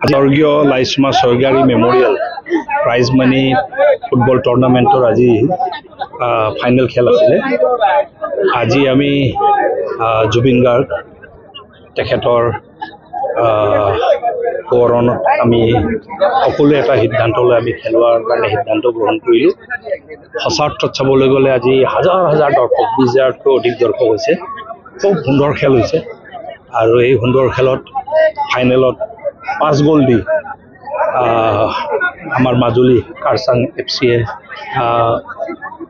স্বৰ্গীয় লাইছমা স্বৰ্গাৰী memorial prize money football টুৰ্ণামেণ্টৰ আজি final খেল আছিলে। আজি আমি জুবিন গাৰ্গ তেখেতৰ সোঁৱৰণত আমি সকলোৱে এটা সিদ্ধান্ত লৈ আমি খেলোৱাৰ কাৰণে সিদ্ধান্ত গ্ৰহণ কৰিলোঁ। সঁচা অৰ্থত চাবলৈ গ'লে আজি হাজাৰ হাজাৰ দৰ্শক, 20,000তকৈ অধিক দৰ্শক হৈছে। খুব সুন্দৰ খেল হৈছে আৰু এই সুন্দৰ খেলত ফাইনেলত 5 গ'ল দি আমাৰ মাজুলী কাৰচাং FC-য়ে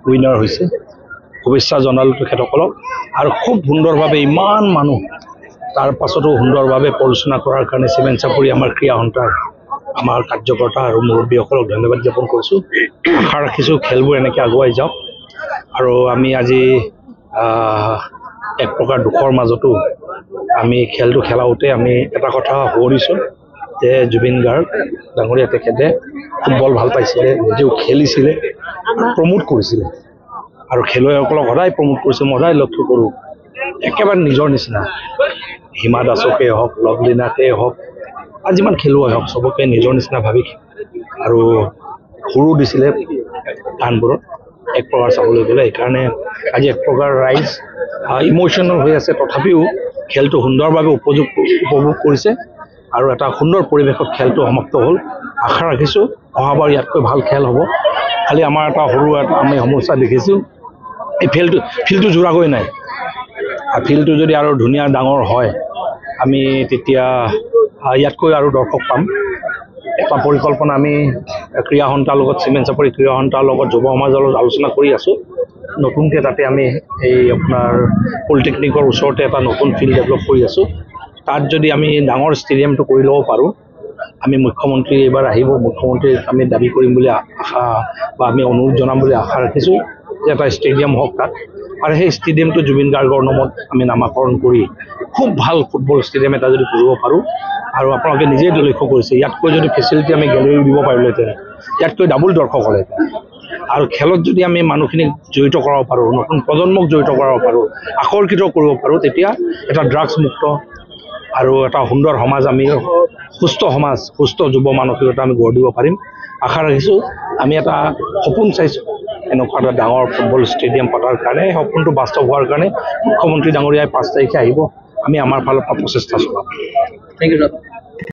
উইনাৰ হৈছে। শুভেচ্ছা জনালোঁ তেখেতসকলক। আৰু খুব সুন্দৰভাৱে ইমান মানুহ তাৰ পাছতো সুন্দৰভাৱে পৰিচালনা কৰাৰ কাৰণে চিমেণ্ট চাপৰি আমাৰ ক্ৰীড়া সন্থাৰ আমাৰ কাৰ্যকৰ্তা আৰু মুৰব্বীসকলক ধন্যবাদ জ্ঞাপন কৰিছোঁ। আশা ৰাখিছোঁ খেলবোৰ এনেকৈ আগুৱাই যাওক আৰু আমি আজি এক প্ৰকাৰ দুখৰ মাজতো আমি খেলটো খেলাওঁতে আমি এটা কথা সোঁৱৰিছোঁ যে জুবিন গাৰ্গ ডাঙৰীয়া তেখেতে ফুটবল ভাল পাইছিলে, নিজেও খেলিছিলে, প্ৰমোট কৰিছিলে আৰু খেলুৱৈসকলক সদায় প্ৰমোট কৰিছে। মই সদায় লক্ষ্য কৰোঁ একেবাৰে নিজৰ নিচিনা হিমা দাসকেই হওক, লভলীনাকেই হওক, আৰু যিমান খেলুৱৈ হওক চবকে নিজৰ নিচিনা ভাবি আৰু সুৰো দিছিলে গানবোৰত এক প্ৰকাৰ চাবলৈ গ'লে। সেইকাৰণে আজি এক প্ৰকাৰ ৰাইজ ইম'চনেল হৈ আছে, তথাপিও খেলটো সুন্দৰভাৱে উপভোগ কৰিছে আৰু এটা সুন্দৰ পৰিৱেশত খেলটো সমাপ্ত হ'ল। আশা ৰাখিছোঁ অহাবাৰ ইয়াতকৈ ভাল খেল হ'ব। খালি আমাৰ এটা সৰু এটা আমি সমস্যা দেখিছোঁ, এই ফিল্ডটো জোৰাকৈ নাই। ফিল্ডটো যদি আৰু ধুনীয়া ডাঙৰ হয় আমি তেতিয়া ইয়াতকৈ আৰু দৰ্শক পাম। এটা পৰিকল্পনা আমি ক্ৰীড়া সন্থাৰ লগত, চিমেণ্ট চাপৰি ক্ৰীড়া সন্থাৰ লগত, যুৱ সমাজৰ লগত আলোচনা কৰি আছোঁ। নতুনকৈ তাতে আমি এই আপোনাৰ পলিটেকনিকৰ ওচৰতে এটা নতুন ফিল্ড ডেভেলপ কৰি আছোঁ। তাত যদি আমি ডাঙৰ ষ্টেডিয়ামটো কৰি ল'ব পাৰোঁ, আমি মুখ্যমন্ত্ৰী এইবাৰ আহিব, মুখ্যমন্ত্ৰীক আমি দাবী কৰিম বুলি আশা বা আমি অনুৰোধ জনাম বুলি আশা ৰাখিছোঁ যে এটা ষ্টেডিয়াম হওক তাত, আৰু সেই ষ্টেডিয়ামটো জুবিন গাৰ্গৰ নামত আমি নামাকৰণ কৰি খুব ভাল ফুটবল ষ্টেডিয়াম এটা যদি কৰিব পাৰোঁ। আৰু আপোনালোকে নিজেই লক্ষ্য কৰিছে ইয়াতকৈ যদি ফেচিলিটি আমি গেলেৰী দিব পাৰিলোহেঁতেন, ইয়াতকৈ ডাবুল দৰ্শক হ'লেহেঁতেন। আৰু খেলত যদি আমি মানুহখিনিক জড়িত কৰাব পাৰোঁ, নতুন প্ৰজন্মক জড়িত কৰাব পাৰোঁ, আকৰ্ষিত কৰিব পাৰোঁ, তেতিয়া এটা ড্ৰাগছ মুক্ত আৰু এটা সুন্দৰ সমাজ, আমি সুস্থ সমাজ, সুস্থ যুৱ মানসিকতা আমি গঢ় দিব পাৰিম। আশা ৰাখিছোঁ আমি এটা সপোন চাইছোঁ এনেকুৱা এটা ডাঙৰ ফুটবল ষ্টেডিয়াম পতাৰ কাৰণে। এই সপোনটো বাস্তৱ হোৱাৰ কাৰণে মুখ্যমন্ত্ৰী ডাঙৰীয়াই 5 তাৰিখে আহিব, আমি আমাৰ ফালৰ পৰা প্ৰচেষ্টা চলাম। Thank you sir.